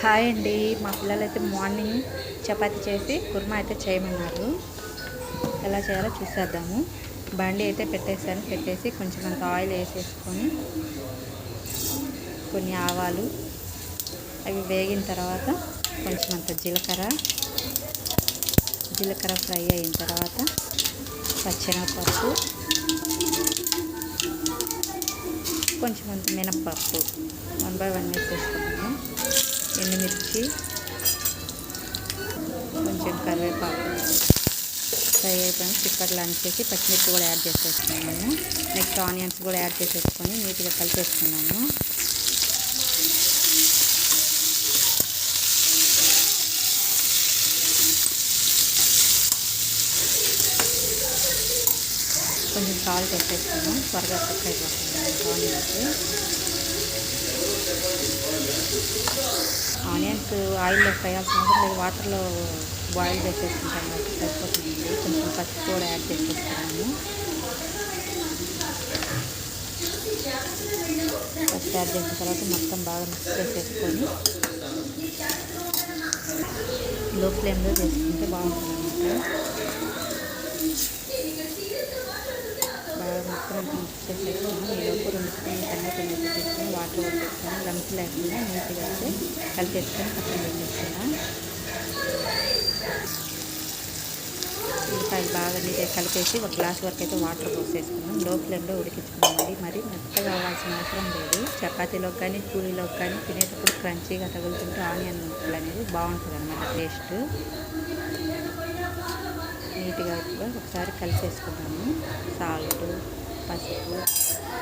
Hi అండి. మా పిల్లలైతే మార్నింగ్ చపాతీ చేసి కుర్మా అయితే చేయమన్నారు. ఎలా చేయాలో చూసేద్దాము. బండి అయితే పెట్టేసి కొంచెం అంత ఆయిల్ వేసేసుకొని కొన్ని ఆవాలు అవి వేగిన తర్వాత కొంచెం అంత జీలకర్ర ఫ్రై అయిన తర్వాత పచ్చెనగపప్పు, కొంచెం అంత మినప్పప్పు 1 by 1 వేసేసుకున్నాము. ఎండుమిర్చి, కొంచెం కరివేపాకు ఫ్రై అయిపోయిన చిక్కట్లు అంచేసి పచ్చిమిర్చి కూడా యాడ్ చేసేసుకున్నాము. నెక్స్ట్ ఆనియన్స్ కూడా యాడ్ చేసేసుకొని నీట్గా కలిపేసుకున్నాము. కొంచెం సాల్ట్ వేసేసుకున్నాం, త్వరగా కుక్ అయిపోతుంది ఆనియన్స్ ఆయిల్లో ఫ్రై అవ్వాల్సిన అవసరం లేదు, వాటర్లో బాయిల్ చేసేసుకుంటాం కాబట్టి సరిపోతుంది. కొంచెం పసుపు కూడా యాడ్ చేసేసుకున్నాము. పసుపు యాడ్ చేసిన తర్వాత మొత్తం బాగా మిక్స్ చేసేసుకొని లో ఫ్లేమ్లో చేసుకుంటే బాగుంటుంది అన్నమాట. బాగా మొత్తం మిక్స్ చేసేసుకుని ఈలోపు 2 స్పూన్లు టమాటో తీసుకొని వాటర్ వేసేసుకొని లంప్స్ లేకుండా నీట్గా అయితే కలిపేసుకొని పక్కన పెట్టేసుకున్నాం. ఇంకా బాగా నీట్గా కలిపేసి ఒక గ్లాస్ వరకు అయితే వాటర్ పోసేసుకున్నాం. లో ఫ్లేమ్లో ఉడికించుకున్నామండి. మరి మెత్తగా అవ్వాల్సిన అవసరం లేదు. చపాతీలోకి కానీ పూరీలోకి కానీ తినేటప్పుడు క్రంచీగా తగులుతుంటే ఆనియన్ ముక్కలు అనేది బాగుంటుంది అన్నమాట టేస్ట్. నీట్గా ఒకసారి కలిపేసుకున్నాము. సాల్ట్, పసుపు,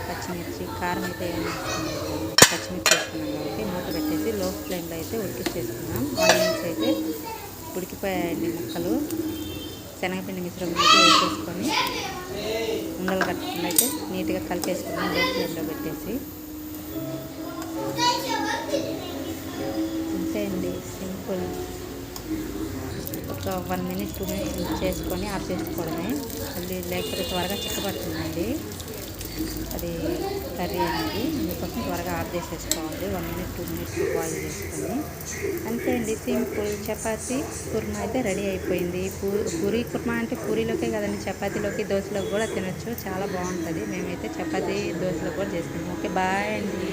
పచ్చిమిర్చి, కారం అయితే ఏం వేసుకున్నాము, పచ్చిమిర్చి వేసుకున్నాం కాబట్టి మూత పెట్టేసి లో ఫ్లేమ్లో అయితే ఉడికించేసుకున్నాం. ఆనియన్స్ అయితే ఉడికిపోయాయండి ముక్కలు. శనగపిండి మిశ్రమం అయితే వేసేసుకొని ఉండలు కట్టకుండా అయితే నీట్గా కలిపేసుకున్నాం లో ఫ్లేమ్లో పెట్టేసి. అంతే అండి, సింపుల్. ఒక 1 minute 2 minutes చేసుకొని ఆఫ్ చేసుకోవడమే. మళ్ళీ లేకపోతే త్వరగా చిక్కబడుతుందండి అది కర్రీ అనేది. అందుకోసం త్వరగా ఆఫ్ చేసేసుకోవాలి. 1 minute 2 minutes బాయిల్ చేసుకొని. అంతే అండి, సింపుల్ చపాతీ కుర్మా అయితే రెడీ అయిపోయింది. పూరీ కుర్మా అంటే పూరీలోకే కదండి, చపాతీలోకి దోశలోకి కూడా తినొచ్చు. చాలా బాగుంటుంది. మేమైతే చపాతీ దోశలోకి కూడా చేసుకుంటాం. ఓకే, బాయ్ అండి.